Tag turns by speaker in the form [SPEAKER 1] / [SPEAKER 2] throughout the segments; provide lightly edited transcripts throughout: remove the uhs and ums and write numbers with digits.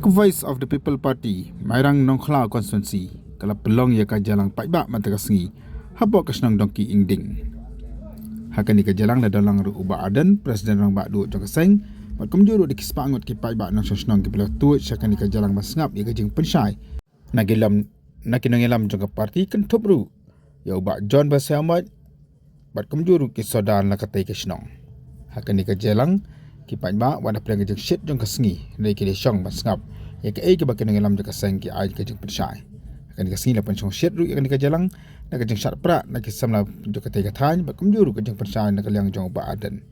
[SPEAKER 1] Voice of the People Party, Mairang Nongkla Constituency, kalau pelong ya kajalang paibak matagasngi, habok kasnang dongki ingding. Hakan ni kajalang la dalang ru uba Ardent, Presiden rang bak duit jong keseng, mat kumjuru di kispangut ki paibak nang sosnong ki belah tuit syakan ni kajalang masngap ya kajing pensyai. Nakinongelam jong ke parti kan tubru, ya uba John Basamat, bat kumjuru ki sodan la katai kasnong. Hakan ni kajalang ki paibak wada pelang kajing shit jong kesengi, dari ki syong masngap. Ya ke ai ke bakin ngelam jong keseng ki ai kajing pensyai. Hakan ni kesengi la pensyong shit ru ya kan ni kajalang. Nak kajeng syarat perak nak kisam lah untuk ketika tanya bakum juru kajeng pensyai nak kaliang jong uba Ardent.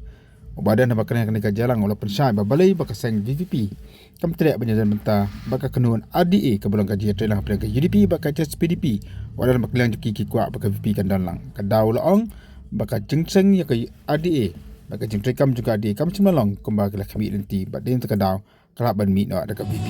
[SPEAKER 1] Uba Ardent nak bakal kena kajalang olah pensyai babalai bakal seng VVP. Kam teriak penjajan mentah bakal kenuan RDA ke belong kaji trelang pelanggan UDP bakal jas PDP. Walau nak kaliang juki kuat bakal VP kan dalang. Kadau laong bakal jengseng ya ke RDA. Bakal jeng Treikam juga RDA kam cemalong Kumba kelah kami nanti bak dia terkadau kelak ban mi nak dekat VP.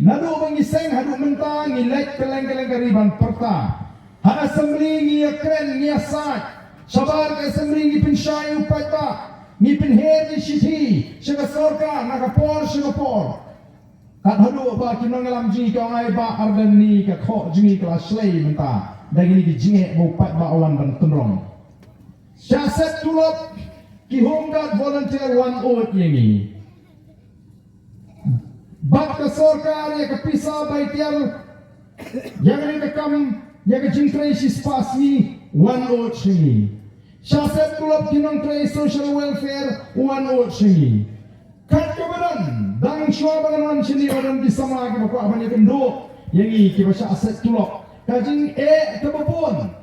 [SPEAKER 2] Nado mengiseng hadu mentang ngilek keleng-keleng kariban perta. Ha assembly ngi kren ngi asat. Sabar ke assembly ngi pensyai upai ba. Ngi penher di sisi. Syaga sorka nakapor Singapore. Kat hadu ba kinong ngalam jingi ka ngai ba Ardent ni ka kho jingi kelas slay menta. Dagi ni jingi upai ba awan ban tunrong. Siasat tulop ki Homeguard volunteer 1 oat yengi. Bat ka sorkar ya ka pisa baitial yang ni ka kam ya ka jingtray sis pasmi 1 oat yengi. Syaset kulop kinong tray social welfare 1 oat yengi. Kat keberan dang syua banganan sini orang disama ki bapa abang kendo yengi ki basya aset kulop. Kajing kebapun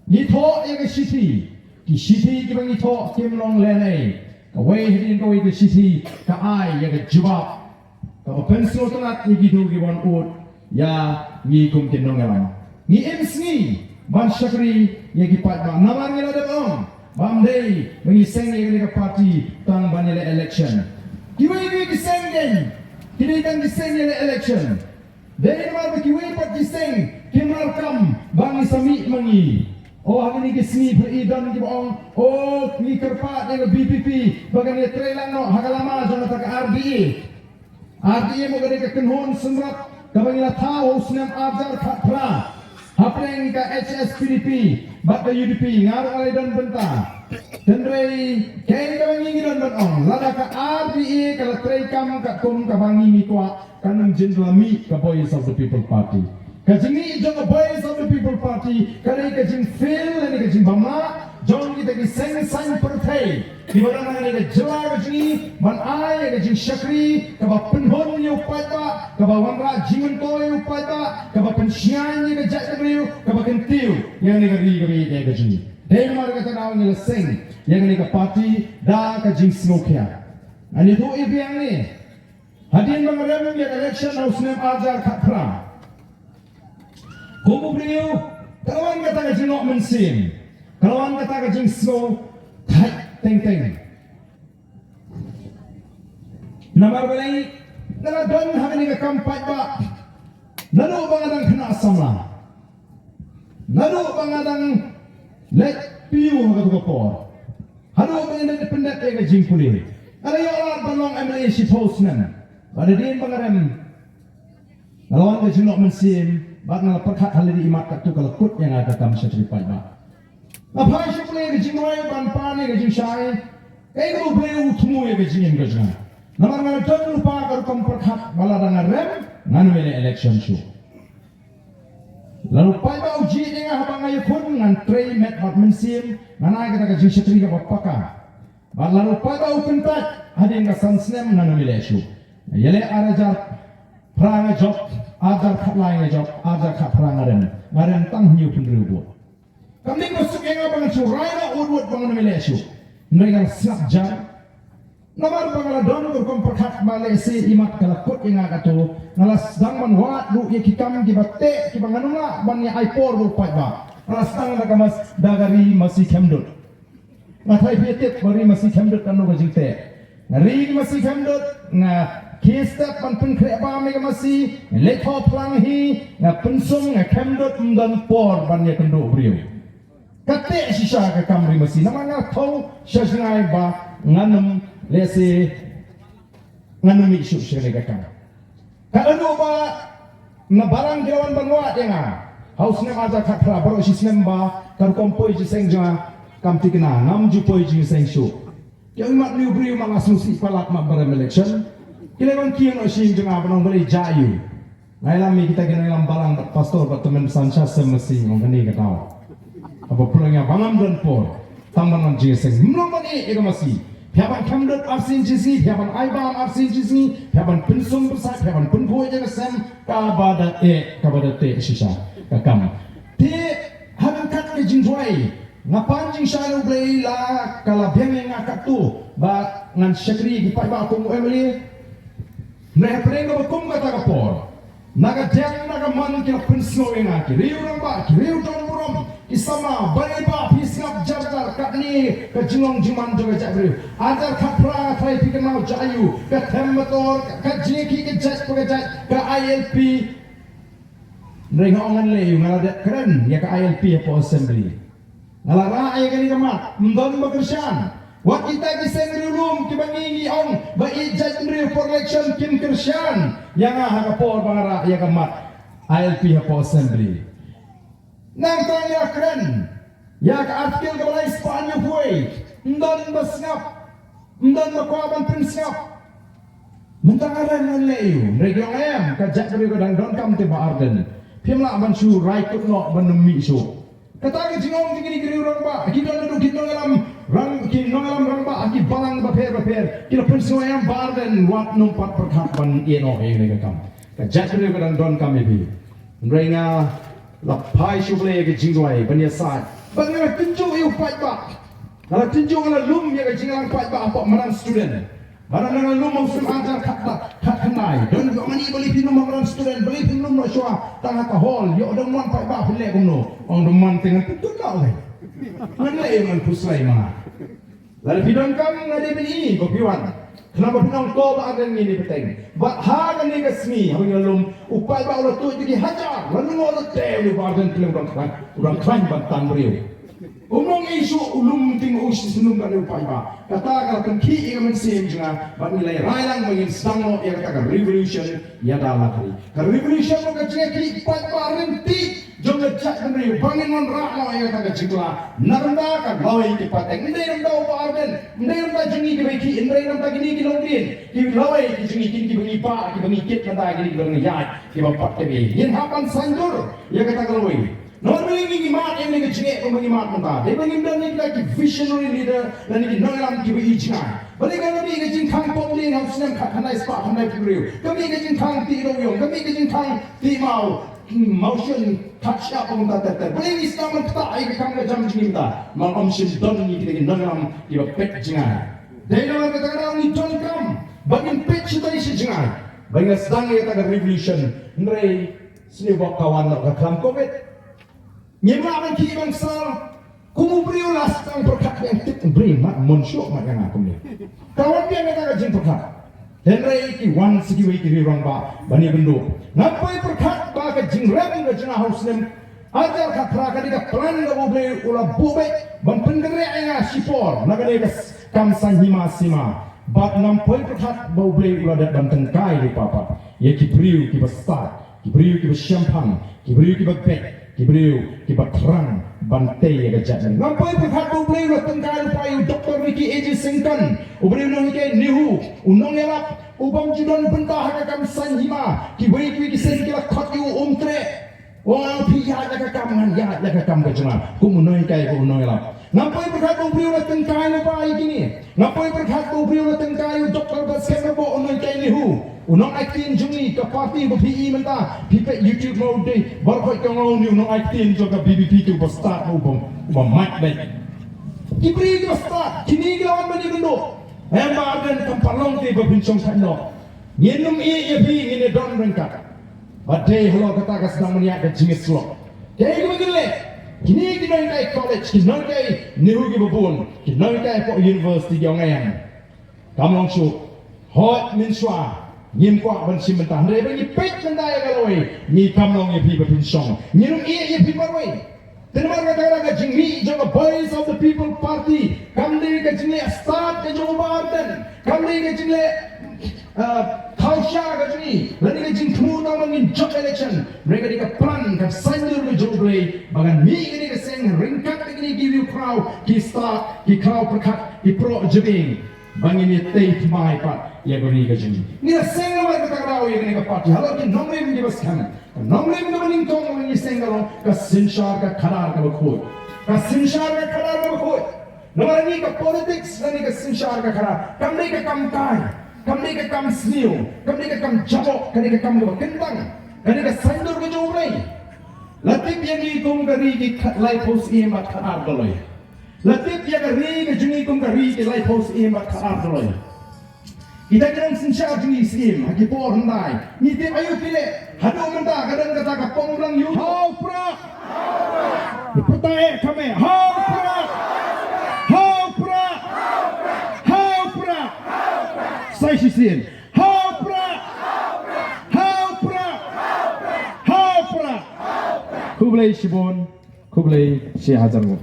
[SPEAKER 2] ni tho ya ka city. Ki city ki bangi tho kim long lenai. Ka wei hidin ka wei ka city ka ai ya ka jawab. Kalau pensel telat ni gitu giwan ut ya ni kum kenong elang. Ni MC ban syakri ya gipat bang namar ni ada bang. Bam day mengiseng ni ke parti tang ban ni election. Kiwai ni kiseng den. Kini kan kiseng ni election. Dari mar kiwai pat kiseng kimar kam bang ni sami mangi. Oh hari ni kisni beridan di bang. Oh ni kerpat ni BPP bagan ni Treikam no hakalama jangan tak RDA. Artinya mo gani ka kenhon semrat kabangila tao snam abjar khatra hapeng ka HSPDP bat ka UDP ngar alai dan benta tendrei keng kabangi dan benong lada ka RDA ka Treikam ka kum kabangi mi kwa kanang jindlami ka Voice of the People Party ka jingi jong Voice of the People Party kare ka jing fail ni ka jing bama jong kita ki seng sang perthai di barang ni ka jela ka jingi man ai ka jing syakri ka ba penhon ni upai ba ka ba wanra jingun toy upai ba ka ba pensian ni ka jat kriu ka ba kentiu yang ni ka ri ka bi ka jingi dei mar ka tanaw ni seng yang ni ka party da ka jing smokia ani tu ibiang ni hadin bang rem ya election house nem ajar khatra kubu beliau kawan kata ka jing ok mensim kawan kata ka jing smoke teng. Namar balai nala don hamani ka kampat ba. Nalo bangadang kena asama. Nalo bangadang let piu ka to por. Halo bangadang independent ka jing puli. Ala yo ala balong MLA si post nan. Pada din bangarem. Nalawan ka jing nok mensim bak nala perkat halidi imat ka tu kalakut yang ada kam sa tripai ba. Apa sih boleh kejimai ban pani kejimai? Kalau boleh Thmu ya kejimai kejimai. Namar ngan don lupa kalau komperkat malah dengan rem nganu ini election show. Lalu pai bau ji dengan abang ayu kun ngan tray met bat mensim nganai kita kejimai setri ke bapaka. Lalu pai bau kentat hadin ke sansnem nganu ini show. Yale arajar perang job ajar kat lain job ajar kat perang ngaren tang hiu pendiribu. Kami masuk yang abang curai na urut bangun Malaysia. Mereka siap jam. Namar bangala don berkomperkat Malaysia imat kalakut yang agak tu. Nalas dang manwat lu ye kikam kibate kibanganunga ban ya ipor lu pai ba. Nalas dang nagamas dagari masih kemdut. Matai pietet bari masih kemdut kanu gajite. Ngari masih kemdut nga Kisah pan kreba mereka masih lekho plang hi nga pensung nga kemdut mdan por ban ya kendo beriu. Kate sisa ke kamri masih namanya kau syasngai ba nganum lese nganum isu syasngai kam. Kalau ba na barang girawan banwa denga haus nem aja khatra baro sisnem ba kar kompoi jiseng ja kam tikna ngam jupoi jiseng shu. Yang mat liu briu mangasung si palak ma barang election. Kilewan kian osin jenga banong beli jayu. Ngailam kita kena barang pastor ba temen sancha semesi ngani katau. Apa pulangnya bangam dan por tambanan jiseng mnoman ega masih piaban kamdot arsin jisi piaban aibam arsin jisi piaban pensum besar piaban penpoi jaga sem kabada te sisa kakam te haban kat ke jinjwai ngapan jing shalu blei la kala biang yang akak tu ba ngan syakri di pai ba aku emily nah prengo bakum kata kapor naga jang naga man kila pensno yang aki riu ramba riu dong burom isama bani ba pisngap jarjar kakni ke jingong jiman juga jabri ajar khapra khai pikir mau jayu ke temmotor ke jeki ke jas pegajat ke ILP rengongan le ngala keren ya ke ILP apa assembly ngalara ay kani kamat mdon bekersian wat kita kiseng rilum kibangi ong ba ijat real for election kim kersian yang ha kapor bangara ya kamat ILP apa assembly nang tanya keren ya ke artikel ke balai Spanyol pui ndon besngap Mdan makwaban prinsip. Mentangaran ngaleyu. Region em kajak beri kadang don kam te ba Ardent. Pimla ban su rai kut no ban mi so. Kata ke jingong tinggi kiri orang ba. Kita nak kita ngalam rang ba. Aki balang ba per. Kita prinsip em ba Ardent wat numpat perkat ban eno ini kam. Kajak beri kadang don kam ibi. Mereka lapai suble ke jingwai ban ya sat. Ban ngah tunjuk eu pat ba. Kalau tunjuk kalau lum ya ke jinglang pat ba apa menang student. Barang dengan lum musim ajar kat kenai. Dan kau mani beli pinum menang student beli pinum nak syua tengah ke hall. Yo dong man pat ba boleh kumno. Orang dong man tengah tutut lah leh. Mana yang man puslai mana? Lalu pidon kam ngade bini kau piwan. Kenapa pinang kau ba ada ni peteng? Bat harga ni kesmi. Habis lum upai ba ulah tu jadi hajar. Lalu ulah teh ba dan kelem orang klan bantan beriu. Umong isu ulum ting usi senum kan upai ba. Kata kalau kengki ingat mesim jangan. Bat nilai railang mengin stangno ia katakan revolution ia dah hari. Kalau revolution maka jadi upai ba renti. Jangan cak beriu bangin mon rakno ia katakan jingla. Naranda kan lawai ki pateng. Ndai namda upa Ardent. Ndai namda jengi ki beki. Ndai namda gini ki longdin. Ki lawai ki jengi ki bengi pa ki bengi kit kata gini ki bengi yat ki bapak tebi. Yen hapan sandur ia katakan lawai. Normally ni mat yang ni kecil pun bagi mat mentah. Dia bagi dan ni lagi visionary leader dan ni nongram kibu ijna. Bagi kalau ni kecil kang pomling harus nem kanai spa kanai puriu. Kami kecil kang ti royong. Kami kecil kang ti mau motion touch up pun tak ter. Bagi ni sekarang kita air kang jam jini kita. Mau omsin don ni kita nongram kibu pet jina. Dia orang kata orang ni don kam. Bagi pet kita isi jina. Bagi sedang kita ada revolution. Nrai sini bawa kawan nak kelam COVID. Nyemla man ki bangsa kumu beriu lastang perkat yang tik beri mak monsyok mak yang aku ni. Kawan dia kata jin perkat. Henry ki wan sigi wei ki rong ba bani bendo. Ngapai perkat ba ka jing rem ga jina haus nem. Ajar ka pra ka diga plan ga bubei ula bube ban pendere anga sipor naga de kam san hima sima. Bat ngapai perkat bubei ula dat ban tengkai di papa. Ye ki beriu ki besar, ki beriu ki bersyampan, ki beriu ki berbek. Kiberiu, kibatrang, bantai yang kejat. Ngapai perkat bubli lo tengkai lupayu Dr. Vicky Eji Singkan. Uberi unong hikai nihu, unong elap, ubam judan bentah kakam sanjima. Kiberi kiwi kisen kila kot yu umtre. Wang pihak jaga kaman, ya jaga kam kejana. Kumunong hikai ku unong elap. Ngapai perkat bubli lo tengkai lupayu kini. Ngapai perkat bubli lo tengkai Dr. Baskem bo unong hikai nihu. Unong aktin jungi ke parti BPI mentah pipet YouTube mau deh berkait kau ni unong aktin juga BBP tu berstart ubom mic baik. Kibri tu berstart kini lawan bani bendo. Hamba dan kempalong tu berbincang sana. Nyenum ia ini don rengkat. Badai halau kata kas sedang meniak dan jingis slok. Jadi begini. Kini kita nak college, kita nak nihu kita berbun, kita nak university yang lain. Kamu langsung hot minswa. Nyim kuat bensin mentah. Mereka bagi pek mentah kalau ni kamlong ye pi berpinsong. Nyim ye pi barway. Tenang kata-kata jingmi jaga Voice of the People Party. Kami ke jingli start ke jaga Ardent. Kami ke jingli Kausha ke jingli. Lalu ke jing Thmu ngomongin job election. Mereka di ke plan ke sanjur ke job lay. Bagan mi ke seng ringkat ke ni give you crowd. Ki start ki crowd perkat ki pro jebing. Bangin ye teh mai pat. Ya beri kejeng. Ni seng nama kita kau yang ni keparti. Halau kita nomor ini berskan. Nomor ini bening tong ni seng kalau kesinsyar ke kadar ke berkut. Kesinsyar ke kadar ke berkut. Nomor ini ke politics dan ni kesinsyar ke kadar. Kami ke kamkai, kami ke kam sniu, kami ke kam jabok, kami ke kam berkentang, kami ke sandur ke jumpai. Latip yang ni kum kari ke light post ini mat kadar dolai. Latip yang kari ke jungi kum kari ke light post ini mat kadar dolai. Kita jangan sincere dengan Islam, kita por hendai. Ni tim ayu pilih, hadu mentah kadang kata kapong orang yu. Hau prak, ni pertanyaan kami. Hau prak, hau prak, hau prak. Saya sisin. Hau prak, hau prak, hau prak. Kublai Shibon, kublai Syekh Hazarmu.